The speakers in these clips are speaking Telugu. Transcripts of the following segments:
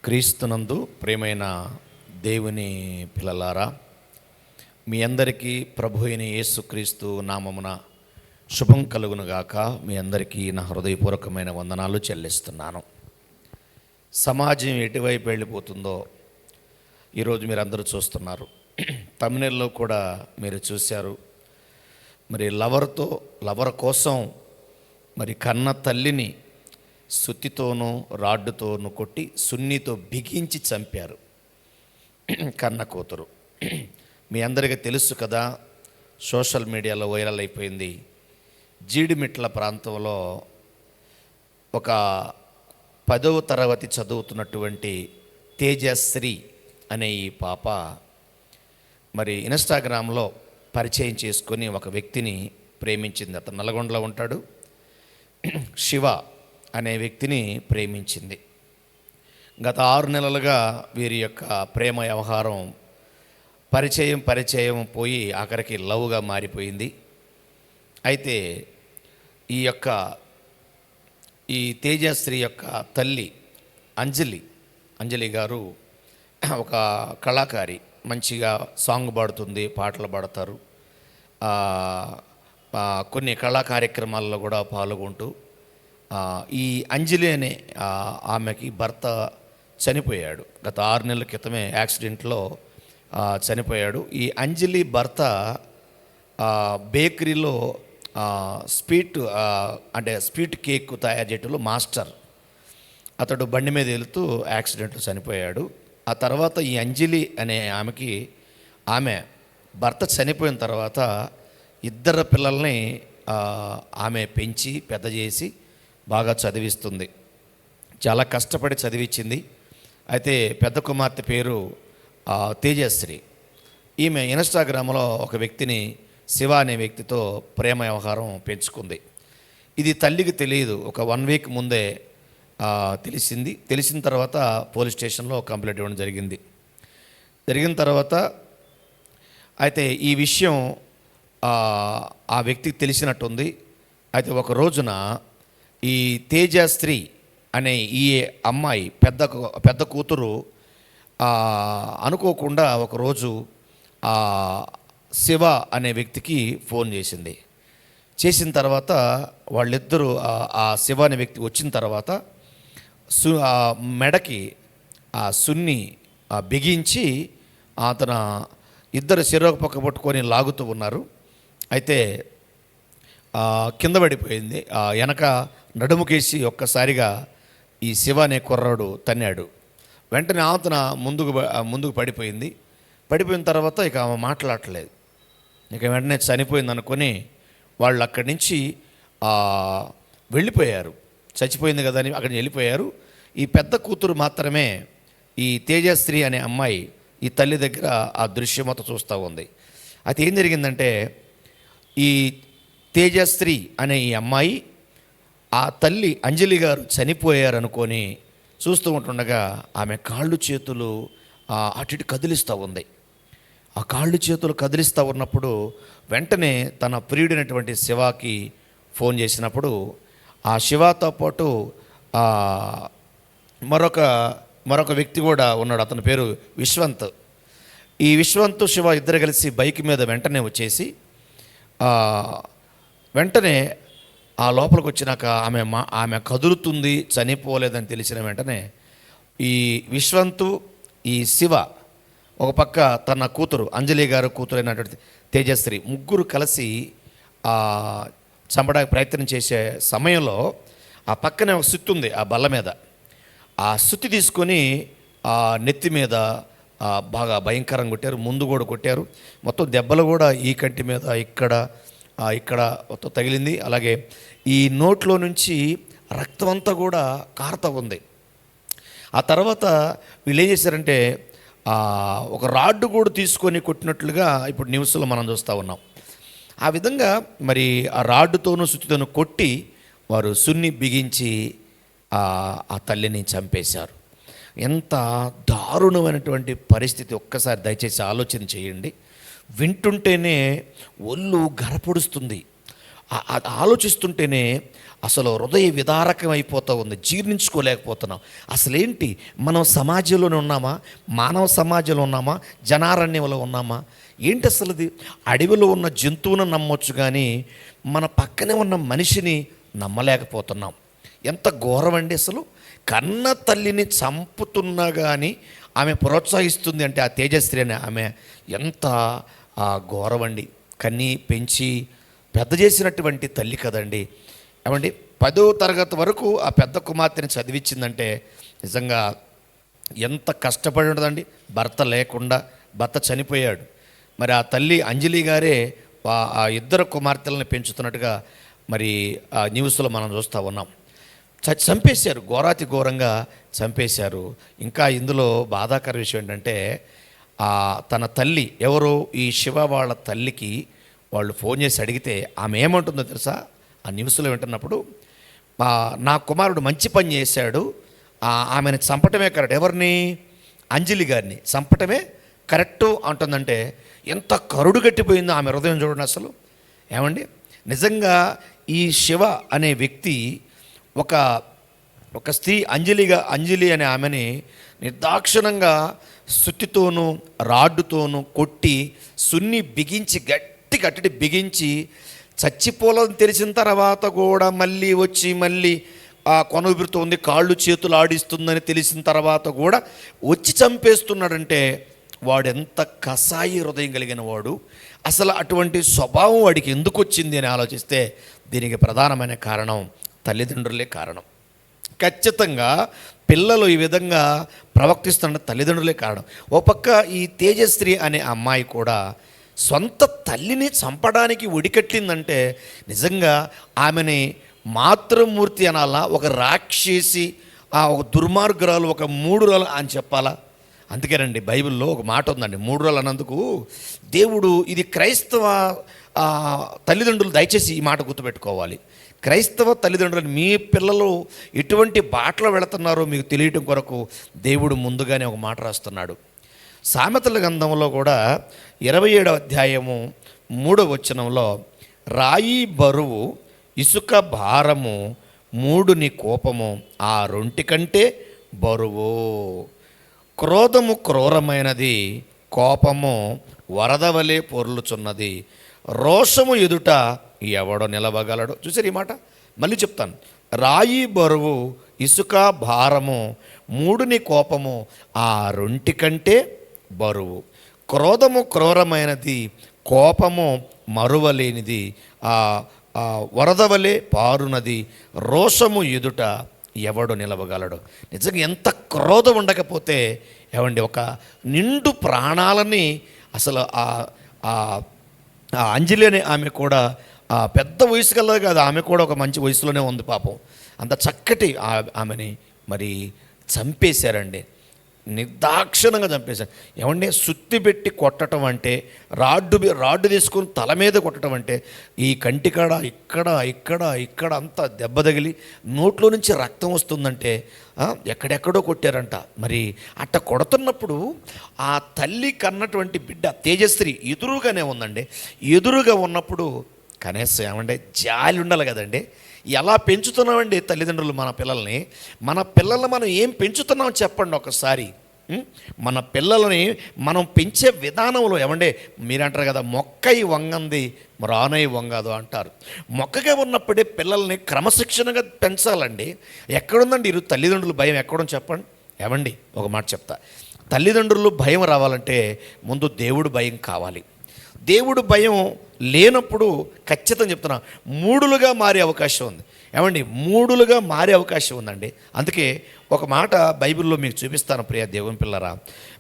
క్రీస్తునందు ప్రియమైన దేవుని పిల్లలారా, మీ అందరికీ ప్రభు అయిన యేసుక్రీస్తు నామమున శుభం కలుగునుగాక. మీ అందరికీ నా హృదయపూర్వకమైన వందనాలు చెల్లిస్తున్నాను. సమాజం ఎటువైపు వెళ్ళిపోతుందో ఈరోజు మీరు అందరూ చూస్తున్నారు. తమిళలో కూడా మీరు చూశారు. మరి లవర్ కోసం మరి కన్న తల్లిని సుత్తితోనూ రాడ్డుతోనూ కొట్టి సున్నితో బిగించి చంపారు కన్న కూతురు. మీ అందరికీ తెలుసు కదా, సోషల్ మీడియాలో వైరల్ అయిపోయింది. జీడిమిట్ల ప్రాంతంలో ఒక 10వ తరగతి చదువుతున్నటువంటి తేజశ్రీ అనే ఈ పాప మరి ఇన్స్టాగ్రామ్లో పరిచయం చేసుకొని ఒక వ్యక్తిని ప్రేమించింది. అతను నల్గొండలో ఉంటాడు. శివ అనే వ్యక్తిని ప్రేమించింది. గత 6 నెలలుగా వీరి యొక్క ప్రేమ వ్యవహారం పరిచయం పోయి ఆఖరికి లవ్గా మారిపోయింది. అయితే ఈ తేజశ్రీ యొక్క తల్లి అంజలి గారు ఒక కళాకారి, మంచిగా సాంగ్ పాడుతుంది, పాటలు పాడతారు. కొన్ని కళా కార్యక్రమాల్లో కూడా పాల్గొంటూ ఈ అంజలి అనే ఆమెకి భర్త చనిపోయాడు. గత 6 నెలల క్రితమే యాక్సిడెంట్లో చనిపోయాడు. ఈ అంజలి భర్త బేకరీలో స్వీట్ కేక్ తయారు చేయడంలో మాస్టర్. అతడు బండి మీద వెళ్తూ యాక్సిడెంట్లో చనిపోయాడు. ఆ తర్వాత ఈ అంజలి అనే ఆమె భర్త చనిపోయిన తర్వాత 2 పిల్లల్ని ఆమె పెంచి పెద్ద చేసి బాగా చదివిస్తుంది. చాలా కష్టపడి చదివించింది. అయితే పెద్ద కుమార్తె పేరు తేజశ్రీ. ఈమె ఇన్స్టాగ్రామ్లో ఒక వ్యక్తిని, శివ అనే వ్యక్తితో ప్రేమ వ్యవహారం పెంచుకుంది. ఇది తల్లికి తెలియదు. ఒక 1 వీక్ ముందే తెలిసింది. తెలిసిన తర్వాత పోలీస్ స్టేషన్లో కంప్లైంట్ ఇవ్వడం జరిగిన తర్వాత అయితే ఈ విషయం ఆ వ్యక్తికి తెలిసినట్టుంది. అయితే ఒక రోజున ఈ తేజశ్రీ అనే ఈ అమ్మాయి పెద్ద కూతురు అనుకోకుండా ఒకరోజు శివ అనే వ్యక్తికి ఫోన్ చేసిన తర్వాత వాళ్ళిద్దరూ ఆ శివ అనే వ్యక్తి వచ్చిన తర్వాత మెడకి సున్ని బిగించి అతను ఇద్దరు శరీరం పక్క పట్టుకొని లాగుతూ ఉన్నారు. అయితే కింద పడిపోయింది. వెనక నడుముకేసి ఒక్కసారిగా ఈ శివ అనే కుర్రాడు తన్నాడు. వెంటనే అతను ముందుకు పడిపోయిన తర్వాత ఇక ఆమె మాట్లాడట్లేదు. ఇక వెంటనే చనిపోయింది అనుకొని వాళ్ళు అక్కడి నుంచి వెళ్ళిపోయారు. చచ్చిపోయింది కదా అని అక్కడి నుంచి వెళ్ళిపోయారు. ఈ పెద్ద కూతురు మాత్రమే, ఈ తేజశ్రీ అనే అమ్మాయి ఈ తల్లి దగ్గర ఆ దృశ్యం మొత్తం చూస్తూ ఉంది. అయితే ఏం జరిగిందంటే, ఈ తేజశ్రీ అనే ఈ అమ్మాయి ఆ తల్లి అంజలి గారు చనిపోయారనుకొని చూస్తూ ఉంటుండగా ఆమె కాళ్ళు చేతులు అటు ఇటు కదిలిస్తూ ఉంది. ఆ కాళ్ళు చేతులు కదిలిస్తూ ఉన్నప్పుడు వెంటనే తన ప్రియుడైనటువంటి శివకి ఫోన్ చేసినప్పుడు ఆ శివతో పాటు మరొక వ్యక్తి కూడా ఉన్నాడు. అతని పేరు విశ్వంత్. ఈ విశ్వంత్ శివ ఇద్దరు కలిసి బైక్ మీద వెంటనే వచ్చేసి వెంటనే ఆ లోపలికి వచ్చినాక ఆమె కదులుతుంది, చనిపోలేదని తెలిసిన వెంటనే ఈ విశ్వంతు, ఈ శివ, ఒక పక్క తన కూతురు అంజలి గారు కూతురైనటువంటి తేజశ్రీ, ముగ్గురు కలిసి చంపడానికి ప్రయత్నం చేసే సమయంలో ఆ పక్కనే ఒక సుత్తి ఉంది ఆ బల్ల మీద. ఆ సుత్తి తీసుకొని నెత్తి మీద బాగా భయంకరంగా కొట్టారు. ముందు కూడా కొట్టారు. మొత్తం దెబ్బలు కూడా ఈ కంటి మీద ఇక్కడ మొత్తం తగిలింది. అలాగే ఈ నోట్లో నుంచి రక్తం అంతా కూడా కారుతూ ఉంది. ఆ తర్వాత వీళ్ళు ఏం చేశారంటే ఒక రాడ్డు కూడా తీసుకొని కొట్టినట్లుగా ఇప్పుడు న్యూస్లో మనం చూస్తూ ఉన్నాం. ఆ విధంగా మరి ఆ రాడ్డుతోనూ సుత్తితోనూ కొట్టి వారు సున్ని బిగించి ఆ తల్లిని చంపేశారు. ఎంత దారుణమైనటువంటి పరిస్థితి! ఒక్కసారి దయచేసి ఆలోచన చేయండి. వింటుంటేనే ఒళ్ళు గరపొడుస్తుంది. అది ఆలోచిస్తుంటేనే అసలు హృదయ విదారకం అయిపోతూ ఉంది, జీర్ణించుకోలేకపోతున్నాం. అసలేంటి, మనం సమాజంలోనే ఉన్నామా, మానవ సమాజంలో ఉన్నామా, జనారణ్యంలో ఉన్నామా? ఏంటి అసలు ఇది? అడవిలో ఉన్న జంతువును నమ్మొచ్చు కానీ మన పక్కనే ఉన్న మనిషిని నమ్మలేకపోతున్నాం. ఎంత ఘోరం అండి అసలు. కన్న తల్లిని చంపుతున్నా కానీ ఆమె ప్రోత్సహిస్తుంది అంటే ఆ తేజశ్రీ అనే ఆమె ఎంత ఘోరం అండి. కన్నీ పెంచి పెద్ద చేసినటువంటి తల్లి కదండి. ఏమండి, 10వ తరగతి వరకు ఆ పెద్ద కుమార్తెని చదివించిందంటే నిజంగా ఎంత కష్టపడి ఉండదండి. భర్త లేకుండా, భర్త చనిపోయాడు. మరి ఆ తల్లి అంజలి గారే ఆ ఇద్దరు కుమార్తెలను పెంచుతున్నట్టుగా మరి ఆ న్యూస్లో మనం చూస్తూ ఉన్నాం. చంపేశారు, ఘోరాతి ఘోరంగా చంపేశారు. ఇంకా ఇందులో బాధాకర విషయం ఏంటంటే తన తల్లి ఎవరో ఈ శివ వాళ్ళ తల్లికి వాళ్ళు ఫోన్ చేసి అడిగితే ఆమె ఏమంటుందో తెలుసా? ఆ న్యూస్లో వింటున్నప్పుడు, నా కుమారుడు మంచి పని చేశాడు, ఆమెను చంపటమే కరెక్ట్. ఎవరిని? అంజలి గారిని చంపటమే కరెక్టు అంటుందంటే ఎంత కరుడు గట్టిపోయిందో ఆమె హృదయం చూడండి అసలు. ఏమండి, నిజంగా ఈ శివ అనే వ్యక్తి ఒక స్త్రీ అంజలి అనే ఆమెని నిర్దాక్షిణంగా సుత్తితోనూ రాడ్డుతోనూ కొట్టి సున్ని బిగించి గట్టి బిగించి చచ్చిపోలని తెలిసిన తర్వాత కూడా మళ్ళీ వచ్చి ఆ కొన ఊపిరితోంది, కాళ్ళు చేతులు ఆడిస్తుందని తెలిసిన తర్వాత కూడా వచ్చి చంపేస్తున్నాడంటే వాడు ఎంత కసాయి హృదయం కలిగిన వాడు. అసలు అటువంటి స్వభావం వాడికి ఎందుకు వచ్చింది అని ఆలోచిస్తే దీనికి ప్రధానమైన కారణం తల్లిదండ్రులే కారణం. ఖచ్చితంగా పిల్లలు ఈ విధంగా ప్రవర్తిస్తున్న తల్లిదండ్రులే కారణం. ఓ పక్క ఈ తేజశ్రీ అనే అమ్మాయి కూడా సొంత తల్లిని చంపడానికి ఒడికట్టిందంటే నిజంగా ఆమెని మాతృమూర్తి అనాలా, ఒక రాక్షసి, ఒక దుర్మార్గురాలు, ఒక మూఢురాలు అని చెప్పాలా? అందుకేనండి బైబిల్లో ఒక మాట ఉందండి, మూఢురాలు అన్నందుకు దేవుడు, ఇది క్రైస్తవ తల్లిదండ్రులు దయచేసి ఈ మాట గుర్తుపెట్టుకోవాలి. క్రైస్తవ తల్లిదండ్రులు మీ పిల్లలు ఎటువంటి బాటలో వెళుతున్నారో మీకు తెలియటం కొరకు దేవుడు ముందుగానే ఒక మాట రాస్తున్నాడు. సామెతల గ్రంథంలో కూడా 27వ అధ్యాయము 3వ వచనంలో, రాయి బరువు, ఇసుక భారము, మూడుని కోపము ఆ రొంటి కంటే బరువు. క్రోధము క్రూరమైనది, కోపము వరద వలె పొర్లుచున్నది, రోషము ఎదుట ఎవడో నిలవగలడు. చూసారు ఈ మాట? మళ్ళీ చెప్తాను. రాయి బరువు, ఇసుక భారము, మూడుని కోపము ఆ రొంటి కంటే బరువు. క్రోధము క్రూరమైనది, కోపము మరువలేనిది, వరద వలె పారునది, రోషము ఎదుట ఎవడు నిలవగలడు. నిజంగా ఎంత క్రోధం ఉండకపోతే ఏమండి, ఒక నిండు ప్రాణాలని అసలు అంజలి అనే ఆమె కూడా పెద్ద వయసు కలదు కాదు, ఆమె కూడా ఒక మంచి వయసులోనే ఉంది పాపం. అంత చక్కటి ఆమెని మరి చంపేశారండి, నిర్దాక్షిణంగా చంపేశారు. ఏమంటే సుత్తి పెట్టి కొట్టడం అంటే, రాడ్డు తీసుకొని తల మీద కొట్టడం అంటే, ఈ కంటికాడ ఇక్కడ అంతా దెబ్బ తగిలి నోట్లో నుంచి రక్తం వస్తుందంటే ఎక్కడెక్కడో కొట్టారంట. మరి అట్ట కొడుతున్నప్పుడు ఆ తల్లి కన్నటువంటి బిడ్డ తేజశ్రీ ఎదురుగానే ఉందండి. ఎదురుగా ఉన్నప్పుడు కనీసం ఏమంటే జాలి ఉండాలి కదండి. ఎలా పెంచుతున్నామండి తల్లిదండ్రులు మన పిల్లల్ని? మన పిల్లల్ని మనం ఏం పెంచుతున్నాం చెప్పండి ఒకసారి. మన పిల్లలని మనం పెంచే విధానంలో ఏమంటే మీరంటారు కదా, మొక్కై వంగంది రానై వంగదు అంటారు. మొక్కగా ఉన్నప్పుడే పిల్లల్ని క్రమశిక్షణగా పెంచాలండి. ఎక్కడుందండి ఈరోజు తల్లిదండ్రులు భయం? ఎక్కడుంది చెప్పండి. ఏమండి ఒక మాట చెప్తా, తల్లిదండ్రులు భయం రావాలంటే ముందు దేవుడు భయం కావాలి. దేవుడు భయం లేనప్పుడు ఖచ్చితంగా చెప్తున్నా మూడులుగా మారే అవకాశం ఉంది. ఏమండి, మూడులుగా మారే అవకాశం ఉందండి. అందుకే ఒక మాట బైబిల్లో మీకు చూపిస్తాను ప్రియ దేవుని పిల్లరా.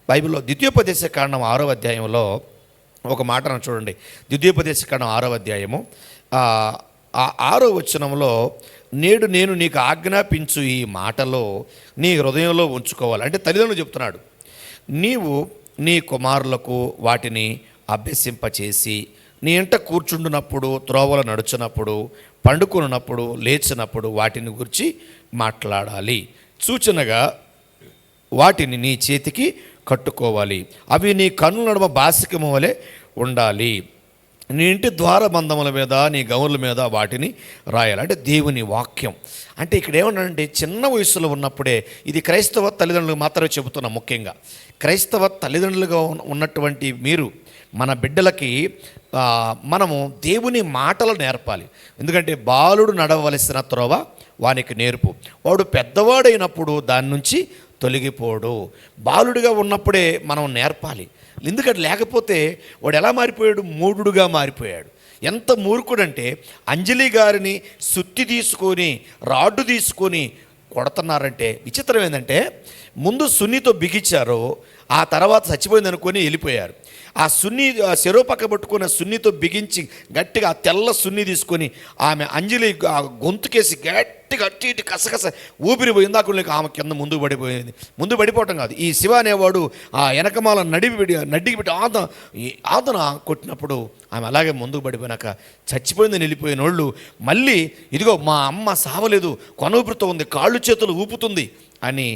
బైబిల్లో ద్వితీయోపదేశకాండం 6వ అధ్యాయంలో ఒక మాటను చూడండి. ద్వితీయోపదేశకాండం 6వ అధ్యాయము 6వ వచనంలో, నేడు నేను నీకు ఆజ్ఞాపించు ఈ మాటలో నీ హృదయంలో ఉంచుకోవాలి అంటే తల్లిదండ్రులు చెప్తున్నాడు. నీవు నీ కుమారులకు వాటిని అభ్యసింపచేసి నీ ఇంట కూర్చుండునప్పుడు, త్రోవలు నడుచున్నప్పుడు, పండుకున్నప్పుడు, లేచినప్పుడు వాటిని గురించి మాట్లాడాలి. సూచనగా వాటిని నీ చేతికి కట్టుకోవాలి. అవి నీ కన్నుల నడుమ బాసికము వలె ఉండాలి. నీ ఇంటి ద్వారబంధముల మీద, నీ గౌరుల మీద వాటిని రాయాలి. అంటే దేవుని వాక్యం. అంటే ఇక్కడ ఏమన్నాడంటే చిన్న వయసులో ఉన్నప్పుడే, ఇది క్రైస్తవ తల్లిదండ్రులకు మాత్రమే చెబుతున్నా. ముఖ్యంగా క్రైస్తవ తల్లిదండ్రులుగా ఉన్నటువంటి మీరు మన బిడ్డలకి మనము దేవుని మాటలు నేర్పాలి. ఎందుకంటే బాలుడు నడవలసిన త్రోవ వానికి నేర్పు, వాడు పెద్దవాడైనప్పుడు దాని నుంచి తొలగిపోడు. బాలుడిగా ఉన్నప్పుడే మనం నేర్పాలి. ఎందుకంటే లేకపోతే వాడు ఎలా మారిపోయాడు? మూఢుడుగా మారిపోయాడు. ఎంత మూర్ఖుడంటే అంజలి గారిని సుత్తి తీసుకొని రాడ్డు తీసుకొని కొడుతున్నారంటే విచిత్రం ఏంటంటే, ముందు సున్నితో బిగించారు, ఆ తర్వాత చచ్చిపోయింది అనుకొని వెళ్ళిపోయారు. ఆ సున్ని చెరువు పక్క పట్టుకున్న సున్నితో బిగించి గట్టిగా ఆ తెల్ల సున్ని తీసుకొని ఆమె అంజలి గొంతుకేసి గట్టిగా అట్టి ఇటు కసకస ఊపిరిపోయింది. అక్కడ ఆమె కింద ముందు పడిపోయింది. ముందు పడిపోవటం కాదు, ఈ శివ అనేవాడు ఆ వెనకమాల నడ్డికి పెట్టి ఆదన కొట్టినప్పుడు ఆమె అలాగే ముందుకు పడిపోయినాక చచ్చిపోయిందని వెళ్ళిపోయిన వాళ్ళు మళ్ళీ ఇదిగో మా అమ్మ సావలేదు, కొనూపిరితో ఉంది, కాళ్ళు చేతులు ఊపుతుంది అని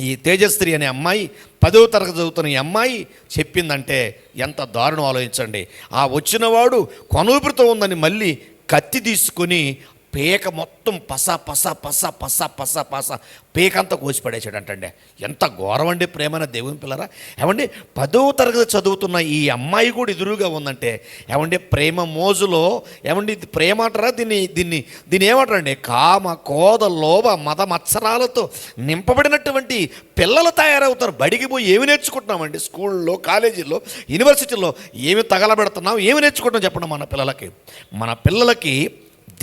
ఈ తేజశ్రీ అనే అమ్మాయి 10వ తరగతి చదువుతున్న ఈ అమ్మాయి చెప్పిందంటే ఎంత దారుణం ఆలోచించండి. ఆ వచ్చినవాడు కొనూపిరితో ఉందని మళ్ళీ కత్తి తీసుకొని పేక మొత్తం పస పస పస పస పస పస పేకంతా కోసి పడేసాడంటండి. ఎంత ఘోరం అండి ప్రేమైన దేవుని పిల్లరా. ఏమండి 10వ తరగతి చదువుతున్న ఈ అమ్మాయి కూడా ఎదురుగా ఉందంటే ఏమండి ప్రేమ మోజులో, ఏమండి ఇది ప్రేమ అంటారా? దీన్ని ఏమంటారండి? కామ కోద లోభ మద మత్సరాలతో నింపబడినటువంటి పిల్లలు తయారవుతారు. బడికి పోయి ఏమి నేర్చుకుంటున్నామండి? స్కూల్లో, కాలేజీల్లో, యూనివర్సిటీల్లో ఏమి తగలబెడుతున్నాం, ఏమి నేర్చుకుంటున్నాం చెప్పండి? మన పిల్లలకి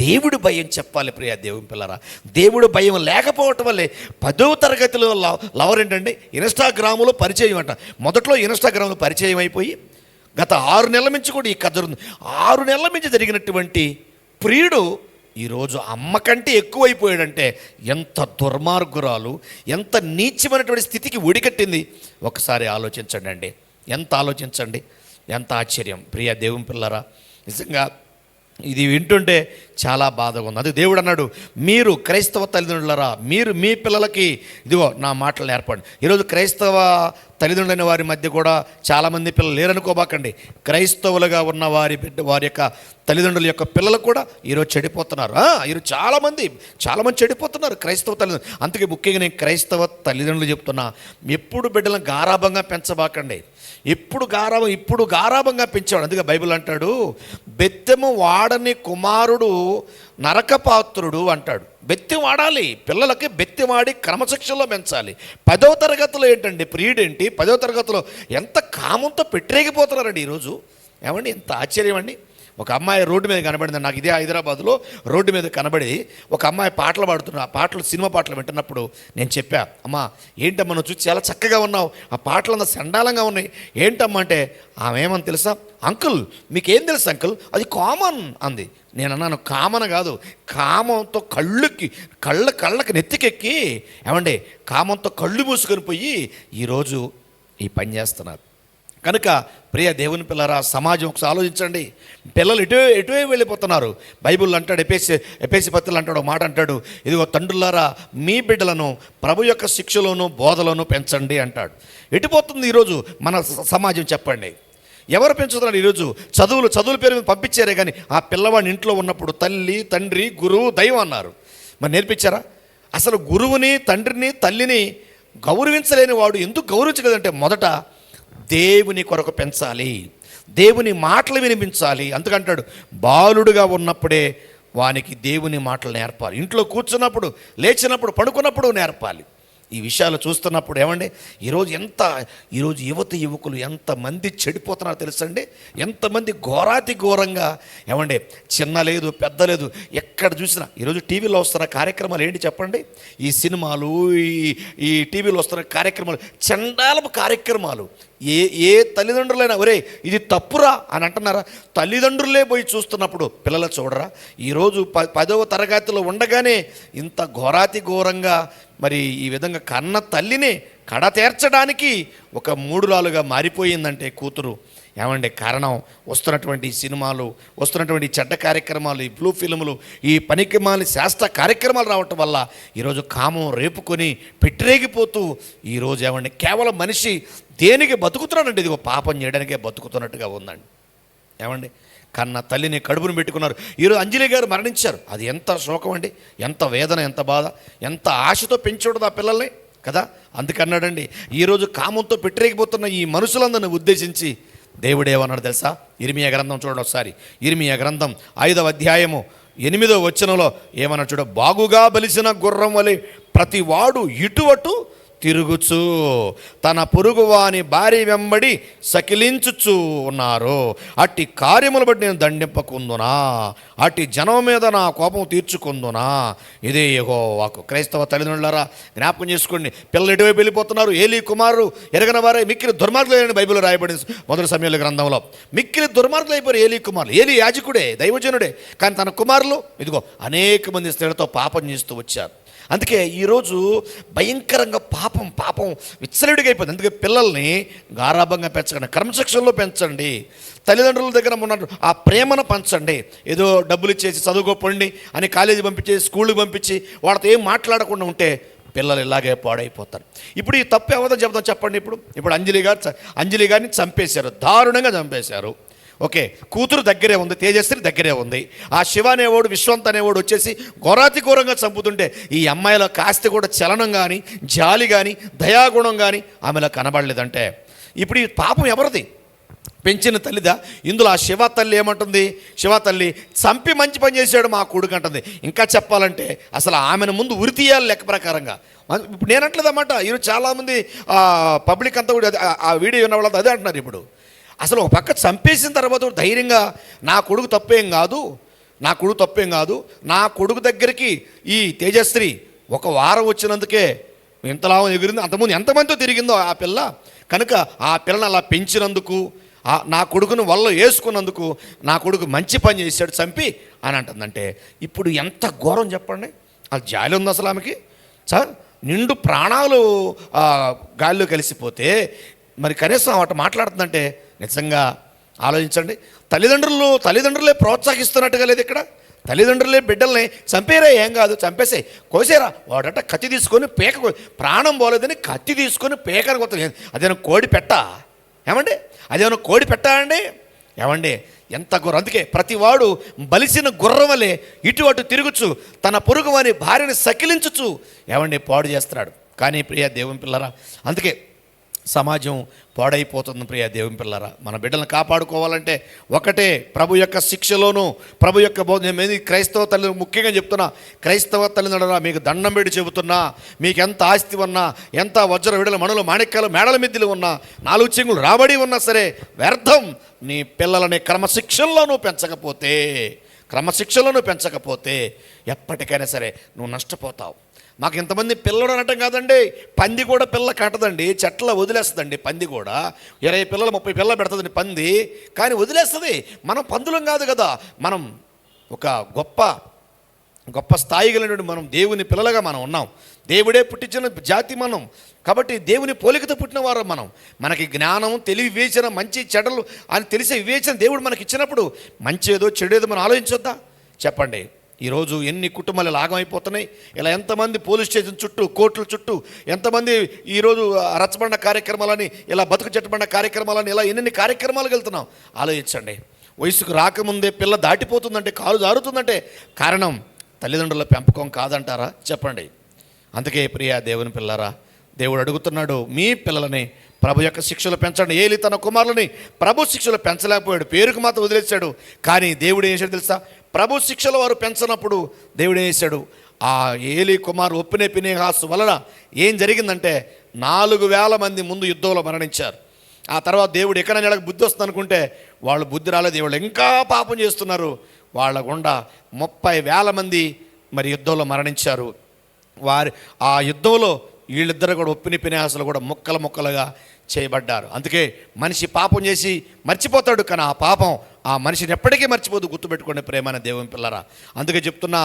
దేవుడు భయం చెప్పాలి. ప్రియ దేవుని పిల్లరా, దేవుడు భయం లేకపోవటం వల్లే 10వ తరగతిలో లవర్ ఏంటండి ఇన్స్టాగ్రాములో పరిచయం అంట. మొదట్లో ఇన్స్టాగ్రామ్లో పరిచయం అయిపోయి గత 6 నెలల నుంచి కూడా ఈ కథ జరుగుతుంది. 6 నెలల నుంచి జరిగినటువంటి ప్రియుడు ఈరోజు అమ్మ కంటే ఎక్కువైపోయాడంటే ఎంత దుర్మార్గురాలు, ఎంత నీచమైనటువంటి స్థితికి ఒడికట్టింది ఒకసారి ఆలోచించండి అండి. ఆలోచించండి, ఎంత ఆశ్చర్యం. ప్రియ దేవుని పిల్లరా, నిజంగా ఇది వింటుంటే చాలా బాధగా ఉంది. అది దేవుడు అన్నాడు, మీరు క్రైస్తవ తల్లిదండ్రులరా, మీరు మీ పిల్లలకి ఇదిగో నా మాటలు నేర్పండి. ఈరోజు క్రైస్తవ తల్లిదండ్రులైన వారి మధ్య కూడా చాలామంది పిల్లలు లేరనుకోబాకండి. క్రైస్తవులుగా ఉన్న వారి యొక్క తల్లిదండ్రుల యొక్క పిల్లలు కూడా ఈరోజు చెడిపోతున్నారు. ఈరోజు చాలామంది చెడిపోతున్నారు క్రైస్తవ తల్లిదండ్రులు. అందుకే ముఖ్యంగా నేను క్రైస్తవ తల్లిదండ్రులు చెప్తున్నా, ఎప్పుడు బిడ్డలను గారాభంగా పెంచబాకండి. ఇప్పుడు గారాభంగా పెంచేవాడు. అందుకే బైబిల్ అంటాడు, బెత్తెము వాడని కుమారుడు నరకపాత్రుడు అంటాడు. బెత్తి వాడాలి, పిల్లలకి బెత్తి వాడి క్రమశిక్షణలో పెంచాలి. 10వ తరగతిలో ఏంటండి ప్రియుడేంటి? 10వ తరగతిలో ఎంత కామంతో పెట్టరేగిపోతున్నారండి ఈరోజు. ఏమండి ఎంత ఆశ్చర్యం అండి. ఒక అమ్మాయి రోడ్డు మీద కనబడింది నాకు, ఇదే హైదరాబాద్లో రోడ్డు మీద కనబడి ఒక అమ్మాయి పాటలు పాడుతున్నా. ఆ పాటలు సినిమా పాటలు వింటున్నప్పుడు నేను చెప్పా, అమ్మా ఏంటమ్మా నువ్వు చూసి చాలా చక్కగా ఉన్నావు, ఆ పాటలు అంతా సండాలంగా ఉన్నాయి ఏంటమ్మా అంటే ఆమె ఏమని తెలుసా, అంకుల్ మీకేం తెలుసు అంకుల్, అది కామన్ అంది. నేను అన్నాను కామన్ కాదు, కామంతో కళ్ళకి నెత్తికెక్కి ఏమండి కామంతో కళ్ళు మూసుకొని పోయి ఈరోజు ఈ పని చేస్తున్నారు. కనుక ప్రియ దేవుని పిల్లరా, సమాజం ఒకసారి ఆలోచించండి. పిల్లలు ఎటువే వెళ్ళిపోతున్నారు. బైబిల్ అంటాడు, ఎపేసి పత్రికలు అంటాడు, ఒక మాట అంటాడు, ఇదిగో తండ్రులారా మీ బిడ్డలను ప్రభు యొక్క శిక్షలోను బోధలోను పెంచండి అంటాడు. ఎటుపోతుంది ఈరోజు మన సమాజం చెప్పండి? ఎవరు పెంచుతున్నారు ఈరోజు? చదువుల పేరు మీద పంపించారే కానీ ఆ పిల్లవాడిని ఇంట్లో ఉన్నప్పుడు తల్లి తండ్రి గురువు దైవం అన్నారు. మరి నేర్పించారా? అసలు గురువుని తండ్రిని తల్లిని గౌరవించలేని వాడు ఎందుకు గౌరవించలేదంటే మొదట దేవుని కొరకు పెంచాలి, దేవుని మాటలు వినిపించాలి. అందుకంటాడు బాలుడుగా ఉన్నప్పుడే వానికి దేవుని మాటలు నేర్పాలి. ఇంట్లో కూర్చున్నప్పుడు, లేచినప్పుడు, పడుకున్నప్పుడు నేర్పాలి. ఈ విషయాలు చూస్తున్నప్పుడు ఏమండి ఈరోజు యువకులు ఎంతమంది చెడిపోతున్నారో తెలుసండి. ఎంతమంది ఘోరంగా ఏమండి, చిన్న లేదు పెద్ద లేదు, ఎక్కడ చూసినా ఈరోజు టీవీలో వస్తున్న కార్యక్రమాలు ఏంటి చెప్పండి? ఈ సినిమాలు, ఈ టీవీలో వస్తున్న కార్యక్రమాలు చండాలపు కార్యక్రమాలు. ఏ తల్లిదండ్రులైనా ఒరే ఇది తప్పురా అని అంటున్నారా? తల్లిదండ్రులే పోయి చూస్తున్నప్పుడు పిల్లలు చూడరా? ఈరోజు 10వ తరగతిలో ఉండగానే ఇంత ఘోరంగా మరి ఈ విధంగా కన్న తల్లిని కడ తీర్చడానికి ఒక మూడురాలుగా మారిపోయిందంటే కూతురు. ఏమంటే కారణం వస్తున్నటువంటి సినిమాలు, వస్తున్నటువంటి చెడ్డ కార్యక్రమాలు, ఈ బ్లూ ఫిల్ములు, ఈ పనికిమాలి శాస్త్ర కార్యక్రమాలు రావటం వల్ల ఈరోజు కామం రేపుకొని పెట్టిరేగిపోతూ ఈరోజు ఏమండి కేవలం మనిషి దేనికి బతుకుతున్నాడంటే ఇదిగో పాపం చేయడానికే బతుకుతున్నట్టుగా ఉందండి. ఏమండి, కన్న తల్లిని కడుపును పెట్టుకున్నారు. ఈరోజు అంజలి గారు మరణించారు. అది ఎంత శోకం అండి, ఎంత వేదన, ఎంత బాధ, ఎంత ఆశతో పెంచూడదు ఆ పిల్లల్ని కదా. అందుకన్నాడండి, ఈరోజు కామంతో పెట్టరేగిపోతున్న ఈ మనుషులందరిని ఉద్దేశించి దేవుడు ఏమన్నాడు తెలుసా? ఇర్మియా గ్రంథం చూడండి ఒకసారి. ఇర్మియా గ్రంథం 5వ అధ్యాయము 8వ వచనంలో ఏమన్నా చూడ, బాగుగా బలిసిన గుర్రం వలె ప్రతివాడు ఇటువటు తిరుగుచు తన పొరుగువాని భార్య వెంబడి సకిలించుచు ఉన్నారు. అట్టి కార్యములు బట్టి నేను దండింపకుందునా, అట్టి జనం మీద నా కోపం తీర్చుకుందునా. ఇదే యెహోవాకు. క్రైస్తవ తల్లిదండ్రులారా జ్ఞాపకం చేసుకోండి, పిల్లలు ఎటువైపు వెళ్ళిపోతున్నారు? ఏలీ కుమారులు ఎరగని వారే మిక్కిలి దుర్మార్గులైన బైబిల్ రాయబడింది మొదటి సమయాల గ్రంథంలో. మిక్కిలి దుర్మార్గులు అయిపోయారు ఏలీ కుమారులు. ఏలీ యాజకుడే, దైవజనుడే, కానీ తన కుమారులు ఇదిగో అనేక మంది స్త్రీలతో పాపం చేస్తూ వచ్చారు. అందుకే ఈరోజు భయంకరంగా పాపం విచ్చలవిడిగా అయిపోయింది. అందుకే పిల్లల్ని గారాభంగా పెంచకండి, క్రమశిక్షణలో పెంచండి. తల్లిదండ్రుల దగ్గర ఉన్న ఆ ప్రేమను పంచండి. ఏదో డబ్బులు ఇచ్చేసి చదువుకోపండి అని కాలేజీ పంపించేసి స్కూల్కి పంపించి వాళ్ళతో ఏం మాట్లాడకుండా ఉంటే పిల్లలు ఇలాగే పాడైపోతారు. ఇప్పుడు ఈ తప్పు ఎవరితో చెప్తాం చెప్పండి. ఇప్పుడు అంజలి గారిని చంపేశారు, దారుణంగా చంపేశారు. ఓకే, కూతురు దగ్గరే ఉంది, తేజశ్రీ దగ్గరే ఉంది. ఆ శివ అనేవాడు, విశ్వంత్ అనేవాడు వచ్చేసి ఘోరంగా చంపుతుంటే ఈ అమ్మాయిలో కాస్త కూడా చలనం కానీ, జాలి కానీ, దయాగుణం కానీ ఆమెలో కనబడలేదంటే ఇప్పుడు ఈ పాపం ఎవరిది? పెంచిన తల్లిదా? ఇందులో ఆ శివ తల్లి ఏమంటుంది? శివ తల్లి చంపి మంచి పని చేశాడు మా కొడుకు అంటుంది. ఇంకా చెప్పాలంటే అసలు ఆమెను ముందు ఉరి తీయాలి లెక్క ప్రకారంగా. ఇప్పుడు నేనట్లేదన్నమాట. ఈరోజు చాలామంది పబ్లిక్ అంతా కూడా ఆ వీడియో ఉన్న వాళ్ళంతా అదే అంటున్నారు. ఇప్పుడు అసలు ఒక పక్క చంపేసిన తర్వాత ధైర్యంగా నా కొడుకు తప్పేం కాదు, నా కొడుకు దగ్గరికి ఈ తేజశ్రీ ఒక వారం వచ్చినందుకే ఇంతలా ఎగిరింది, అంతకుముందు ఎంతమందితో తిరిగిందో ఆ పిల్ల. కనుక ఆ పిల్లని అలా పెంచినందుకు, నా కొడుకును వల్ల వేసుకున్నందుకు నా కొడుకు మంచి పని చేశాడు చంపి అని అంటుందంటే ఇప్పుడు ఎంత ఘోరం చెప్పండి. అది జాలి ఉంది అసలు ఆమెకి. నిండు ప్రాణాలు గాలిలో కలిసిపోతే మరి కనీసం అటు మాట్లాడుతుందంటే నిజంగా ఆలోచించండి. తల్లిదండ్రులే ప్రోత్సహిస్తున్నట్టుగా లేదు ఇక్కడ. తల్లిదండ్రులే బిడ్డల్ని చంపేరా, ఏం కాదు చంపేసే, కోసేరా. వాడట కత్తి తీసుకొని ప్రాణం పోలేదని కత్తి తీసుకొని పేకను కొత్త. అదేనా కోడి పెట్ట? ఏమండి, అదేమన్నా కోడి పెట్ట అండి? ఏమండి, ఎంత గుర్రం. అందుకే ప్రతివాడు బలిసిన గుర్రం వలె ఇటు అటు తిరుగుచు తన పొరుగు వాని భార్యని సకిలించుచు ఏమండి పాడు చేస్తున్నాడు. కానీ ప్రియ దేవుని పిల్లరా, అందుకే సమాజం పాడైపోతుంది. ప్రియ దేవుని పిల్లరా, మన బిడ్డలను కాపాడుకోవాలంటే ఒకటే, ప్రభు యొక్క శిక్షలోను, ప్రభు యొక్క బోధన. క్రైస్తవ తల్లి ముఖ్యంగా చెప్తున్నా, క్రైస్తవ తల్లిదండ్రుల మీకు దండం పెట్టి చెబుతున్నా, మీకు ఎంత ఆస్తి ఉన్నా, ఎంత వజ్ర విడల మణులు మాణిక్యాలు మేడల మిద్దులు ఉన్నా, 4 చెంగులు రాబడి ఉన్నా సరే వ్యర్థం. నీ పిల్లలని క్రమశిక్షణలోనూ పెంచకపోతే ఎప్పటికైనా సరే నువ్వు నష్టపోతావు. మాకు ఇంతమంది పిల్లలు అనటం కాదండి, పంది కూడా పిల్ల కట్టదండి, చెట్ల వదిలేస్తుందండి. పంది కూడా 20 పిల్లలు 30 పిల్లలు పెడుతుందండి పంది, కానీ వదిలేస్తుంది. మనం పందులం కాదు కదా, మనం ఒక గొప్ప స్థాయి కలిగిన మనం దేవుని పిల్లలుగా మనం ఉన్నాం. దేవుడే పుట్టించిన జాతి మనం. కాబట్టి దేవుని పోలికతో పుట్టిన వారు మనం. మనకి జ్ఞానం, తెలివి, వివేచన, మంచి చెడ్డలు అని తెలిసే వివేచన దేవుడు మనకి ఇచ్చినప్పుడు మంచి ఏదో చెడు ఏదో మనం ఆలోచించొద్దా చెప్పండి. ఈరోజు ఎన్ని కుటుంబాలు లాగమైపోతున్నాయి. ఇలా ఎంతమంది పోలీస్ స్టేషన్ చుట్టూ, కోర్టుల చుట్టూ ఎంతమంది ఈరోజు రచ్చబండ కార్యక్రమాలని, ఇలా బతుకు చెట్టబండ కార్యక్రమాలని, ఇలా ఎన్ని కార్యక్రమాలకు వెళ్తున్నాం ఆలోచించండి. వయసుకు రాకముందే పిల్ల దాటిపోతుందంటే, కాలు జారుతుందంటే కారణం తల్లిదండ్రుల పెంపకం కాదంటారా చెప్పండి. అందుకే ప్రియ దేవుని పిల్లరా, దేవుడు అడుగుతున్నాడు, మీ పిల్లలని ప్రభు యొక్క శిక్షలు పెంచండి. ఏలి తన కుమారులని ప్రభు శిక్షలు పెంచలేకపోయాడు, పేరుకు మాత్రం వదిలేశాడు. కానీ దేవుడు ఏం చేశాడు తెలుసా? ప్రభు శిక్షలు వారు పెంచినప్పుడు దేవుడు ఏం చేశాడు? ఆ ఏలి కుమారు ఒప్పినే ఫినెహాసు వలన ఏం జరిగిందంటే 4,000 మంది ముందు యుద్ధంలో మరణించారు. ఆ తర్వాత దేవుడు ఎక్కడైనా నెలకు బుద్ధి వస్తుంది అనుకుంటే వాళ్ళు బుద్ధి రాలేదు, దేవుళ్ళు ఇంకా పాపం చేస్తున్నారు. వాళ్ళ గుండా 30,000 మంది మరి యుద్ధంలో మరణించారు. ఆ యుద్ధంలో వీళ్ళిద్దరు కూడా ఒప్పిన ఫినెహాసులు కూడా ముక్కలుగా చేయబడ్డారు. అందుకే మనిషి పాపం చేసి మర్చిపోతాడు, కానీ ఆ పాపం ఆ మనిషిని ఎప్పటికీ మర్చిపోదు. గుర్తుపెట్టుకోండి ప్రేమైన దేవుని పిల్లరా. అందుకే చెప్తున్నా,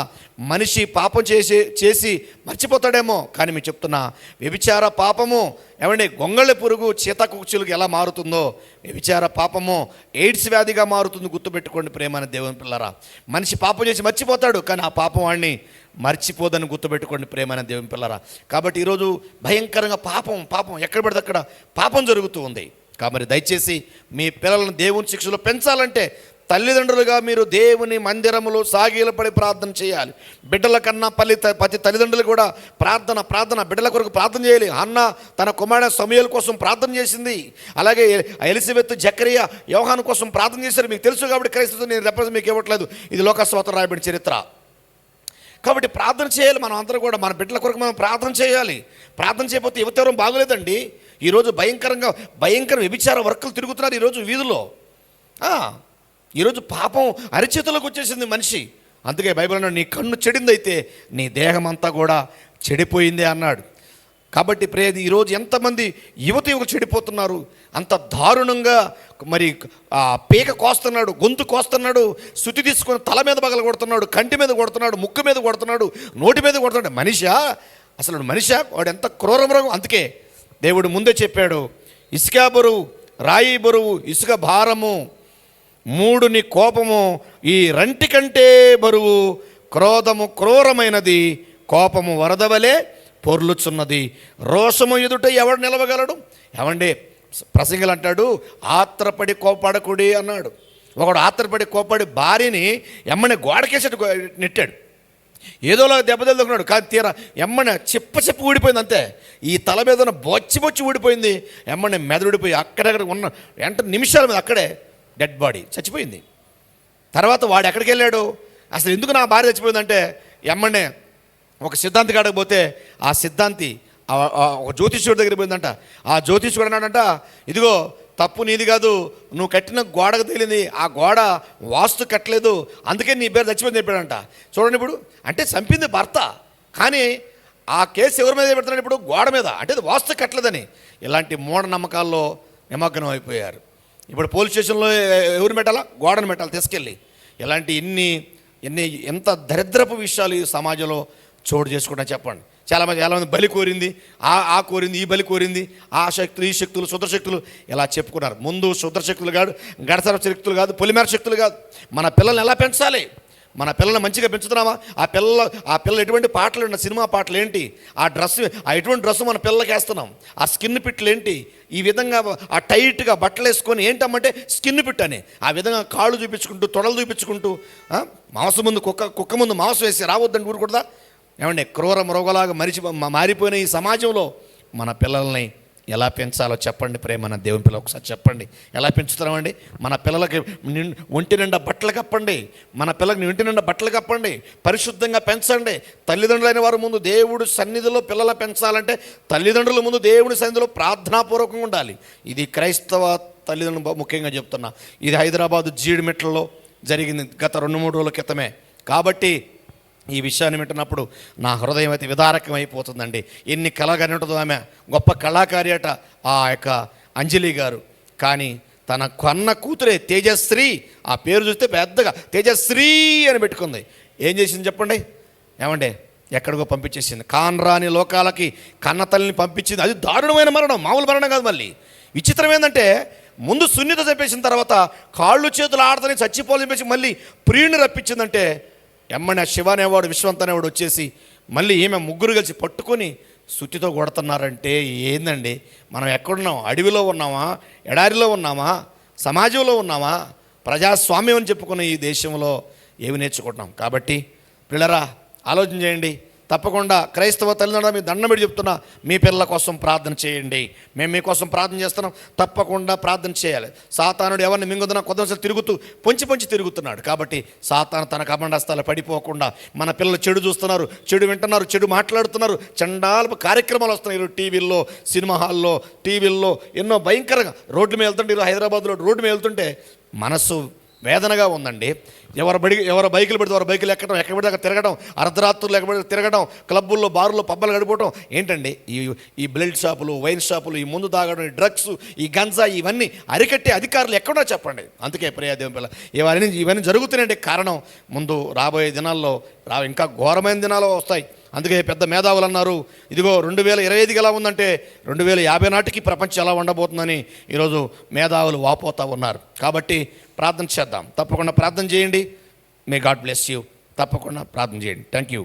మనిషి పాపం చేసి మర్చిపోతాడేమో, కానీ మీరు చెప్తున్నా వ్యభిచార పాపము ఏమండి గొంగళి పురుగు చీతకుక్షులకు ఎలా మారుతుందో వ్యభిచార పాపము ఎయిడ్స్ వ్యాధిగా మారుతుంది. గుర్తుపెట్టుకోండి ప్రేమైన దేవుని పిల్లరా. మనిషి పాపం చేసి మర్చిపోతాడు, కానీ ఆ పాపం వాడిని మర్చిపోదని గుర్తుపెట్టుకోండి ప్రేమైన దేవుని పిల్లరా. కాబట్టి ఈరోజు భయంకరంగా పాపం ఎక్కడ పడితే అక్కడ పాపం జరుగుతూ ఉంది. కాబట్టి దయచేసి మీ పిల్లలను దేవుని శిక్షలో పెంచాలంటే తల్లిదండ్రులుగా మీరు దేవుని మందిరములో సాగిలపడి ప్రార్థన చేయాలి. బిడ్డల కన్నా ప్రతి తల్లిదండ్రులు కూడా ప్రార్థన బిడ్డల కొరకు ప్రార్థన చేయాలి. అన్న తన కుమారుడు సమూయేలు కోసం ప్రార్థన చేసింది. అలాగే ఎలిజబెత్, జకరియా, యోహాను కోసం ప్రార్థన చేశారు. మీకు తెలుసు కాబట్టి క్రైస్తవులు నేను రెఫరెన్స్ మీకు ఇవ్వట్లేదు, ఇది లోకస్వాతం రాయబడిన చరిత్ర. కాబట్టి ప్రార్థన చేయాలి. మనం అందరూ కూడా మన బిడ్డల కొరకు మనం ప్రార్థన చేయాలి. ప్రార్థన చేయకపోతే యువతరం బాగోలేదండి. ఈరోజు భయంకర వ్యభిచార వర్కులు తిరుగుతున్నారు ఈరోజు వీధుల్లో. ఈరోజు పాపం అరిచేతులకు వచ్చేసింది మనిషి. అందుకే బైబిల్ అన్నాడు, నీ కన్ను చెడిందైతే నీ దేహం అంతా కూడా చెడిపోయిందే అన్నాడు. కాబట్టి ఈరోజు ఎంతమంది యువకులు చెడిపోతున్నారు, అంత దారుణంగా. మరి పీక కోస్తున్నాడు, గొంతు కోస్తున్నాడు, శుతి తీసుకొని తల మీద పగల కొడుతున్నాడు, కంటి మీద కొడుతున్నాడు, ముక్కు మీద కొడుతున్నాడు, నోటి మీద కొడుతున్నాడు. అసలు మనిషా వాడు ఎంత క్రూరమృగం. అందుకే దేవుడు ముందే చెప్పాడు, ఇసుక బరువు, రాయి బరువు, ఇసుక భారము, 3 నీ కోపము, ఈ రంటి కంటే బరువు, క్రోధము క్రూరమైనది, కోపము వరదవలే పొర్లుచున్నది, రోషము ఎదుట ఎవడు నిలవగలడు. ఏమండి ప్రసంగులు అంటాడు, ఆత్రపడి కోపడకుడి అన్నాడు. ఒకడు ఆత్రపడి కోపడి భార్యని ఎమ్మని గోడకేసేట్టు నెట్టాడు. ఏదోలా దెబ్బతెలుకున్నాడు, కానీ తీరా ఎమ్మని చెప్ప ఊడిపోయింది అంతే. ఈ తల మీద బొచ్చి ఊడిపోయింది. ఎమ్మని మెదడుడిపోయి అక్కడక్కడ ఉన్న నిమిషాల మీద అక్కడే డెడ్ బాడీ చచ్చిపోయింది. తర్వాత వాడు ఎక్కడికి వెళ్ళాడు, అసలు ఎందుకు నా భార్య చచ్చిపోయిందంటే ఎమ్మనే ఒక సిద్ధాంతి కాడకు పోతే ఆ సిద్ధాంతి ఒక జ్యోతిష్యుడి దగ్గర పోయిందంట. ఆ జ్యోతిష్యుడు అన్నాడంట, ఇదిగో తప్పు నీది కాదు, నువ్వు కట్టిన గోడకు తేలింది, ఆ గోడ వాస్తు కట్టలేదు, అందుకే నీ పేరు చచ్చిపోయింది చెప్పాడంట. చూడండి, ఇప్పుడు అంటే చంపింది భర్త, కానీ ఆ కేసు ఎవరి మీద పెడుతున్నాడు ఇప్పుడు, గోడ మీద. అంటే అది వాస్తు కట్టలేదని. ఇలాంటి మూఢనమ్మకాల్లో నిమగ్నం అయిపోయారు. ఇప్పుడు పోలీస్ స్టేషన్లో ఎవరు పెట్టాలా, గోడను పెట్టాలి తీసుకెళ్ళి. ఇలాంటి ఎంత దరిద్రపు విషయాలు ఈ సమాజంలో చోటు చేసుకుంటా చెప్పండి. చాలామంది బలి కోరింది, ఆ కోరింది, ఈ బలి కోరింది, ఆ శక్తులు, ఈ శక్తులు, శుద్రశక్తులు ఇలా చెప్పుకున్నారు. ముందు శుద్రశక్తులు కాదు, గడసర శక్తులు కాదు, పొలిమేర శక్తులు కాదు. మన పిల్లల్ని ఎలా పెంచాలి, మన పిల్లల్ని మంచిగా పెంచుతున్నామా? ఆ పిల్లలు ఎటువంటి పాటలు ఉన్న సినిమా పాటలు ఏంటి, ఎటువంటి డ్రెస్సు మన పిల్లలకి వేస్తున్నాం, ఆ స్కిన్ పిట్లు ఏంటి, ఈ విధంగా ఆ టైట్గా బట్టలు వేసుకొని ఏంటమ్మంటే స్కిన్ పిట్ అని ఆ విధంగా కాళ్ళు చూపించుకుంటూ, తొడలు చూపించుకుంటూ, మాంసం ముందు కుక్క ముందు మాంసం వేసి రావద్దని ఊరుకూడదా? ఏమంటే క్రూర మృగలాగా మారిపోయిన ఈ సమాజంలో మన పిల్లల్ని ఎలా పెంచాలో చెప్పండి. ప్రేమ దేవుని పిల్లలు ఒకసారి చెప్పండి, ఎలా పెంచుతామండి? మన పిల్లలకి ఒంటి నిండా బట్టలు కప్పండి, మన పిల్లలకి ఒంటి నిండా బట్టలు కప్పండి, పరిశుద్ధంగా పెంచండి. తల్లిదండ్రులైన వారి ముందు దేవుడు సన్నిధిలో పిల్లల పెంచాలంటే తల్లిదండ్రుల ముందు దేవుడి సన్నిధిలో ప్రార్థనాపూర్వకంగా ఉండాలి. ఇది క్రైస్తవ తల్లిదండ్రులు ముఖ్యంగా చెప్తున్నా. ఇది హైదరాబాదు జీడిమెట్లలో జరిగింది గత 2-3 రోజుల క్రితమే. కాబట్టి ఈ విషయాన్ని వింటున్నప్పుడు నా హృదయం అయితే విదారకం అయిపోతుందండి. ఎన్ని కళగానే ఉంటుందో. ఆమె గొప్ప కళాకారి అట ఆ యొక్క అంజలి గారు. కానీ తన కన్న కూతురే తేజశ్రీ, ఆ పేరు చూస్తే పెద్దగా తేజశ్రీ అని పెట్టుకుంది. ఏం చేసింది చెప్పండి? ఏమంటే ఎక్కడికో పంపించేసింది. కాన్రాని లోకాలకి కన్న తల్లిని పంపించింది. అది దారుణమైన మరణం, మామూలు మరణం కాదు. మళ్ళీ విచిత్రం ఏంటంటే, ముందు సున్నిత చెప్పేసిన తర్వాత కాళ్ళు చేతులు ఆడతని చచ్చిపోలు చెప్పేసి మళ్ళీ ప్రియుని రప్పించిందంటే, ఎమ్మని ఆ శివ అనేవాడు, విశ్వంత్ అనేవాడు వచ్చేసి మళ్ళీ ఈమె ముగ్గురు కలిసి పట్టుకొని సుత్తితో కొడుతున్నారంటే ఏందండి? మనం ఎక్కడున్నాం? అడవిలో ఉన్నామా, ఎడారిలో ఉన్నామా, సమాజంలో ఉన్నామా? ప్రజాస్వామ్యం అని చెప్పుకున్న ఈ దేశంలో ఏమి నేర్చుకుంటున్నాం? కాబట్టి పిల్లరా ఆలోచన చేయండి. తప్పకుండా క్రైస్తవ తల్లిదండ్రులు మీ దండం పెట్టి చెప్తున్నా, మీ పిల్లల కోసం ప్రార్థన చేయండి. మేము మీకోసం ప్రార్థన చేస్తున్నాం, తప్పకుండా ప్రార్థన చేయాలి. సాతానుడు ఎవరిని మింగుతున్నా కొద్దిసార్లు తిరుగుతూ పొంచి తిరుగుతున్నాడు. కాబట్టి సాతాను తన కమండస్తాలు పడిపోకుండా మన పిల్లలు చెడు చూస్తున్నారు, చెడు వింటున్నారు, చెడు మాట్లాడుతున్నారు, చండాలపు కార్యక్రమాలు వస్తున్నాయి టీవీల్లో, సినిమా హాల్లో, టీవీల్లో ఎన్నో భయంకరంగా. రోడ్డు మీద వెళ్తుంటే, హైదరాబాద్లో రోడ్డు మీద వెళ్తుంటే మనసు వేదనగా ఉందండి. ఎవరు బైకులు పెడితే వారు బైకులు ఎక్కడం, ఎక్కడ పెడితే అక్కడ తిరగడం, అర్ధరాత్రులు ఎక్కడ తిరగడం, క్లబ్బుల్లో, బారుల్లో, పబ్బలు గడిపోవడం. ఏంటండి ఈ బ్లడ్ షాపులు, వైన్ షాపులు, ఈ ముందు తాగడం, ఈ డ్రగ్స్, ఈ గంజా, ఇవన్నీ అరికట్టే అధికారులు ఎక్కడో చెప్పండి. అందుకే ప్రియదేవం పిల్ల ఇవన్నీ జరుగుతున్నాయంటే కారణం ముందు రాబోయే దినాల్లో ఇంకా ఘోరమైన దినాలు వస్తాయి. అందుకే పెద్ద మేధావులు అన్నారు, ఇదిగో 2025 ఎలా ఉందంటే 2050 నాటికి ప్రపంచం ఎలా ఉండబోతుందని ఈరోజు మేధావులు వాపోతూ ఉన్నారు. కాబట్టి ప్రార్థన చేద్దాం, తప్పకుండా ప్రార్థన చేయండి. May God bless you. తప్పకుండా ప్రార్థన చేయండి. Thank you.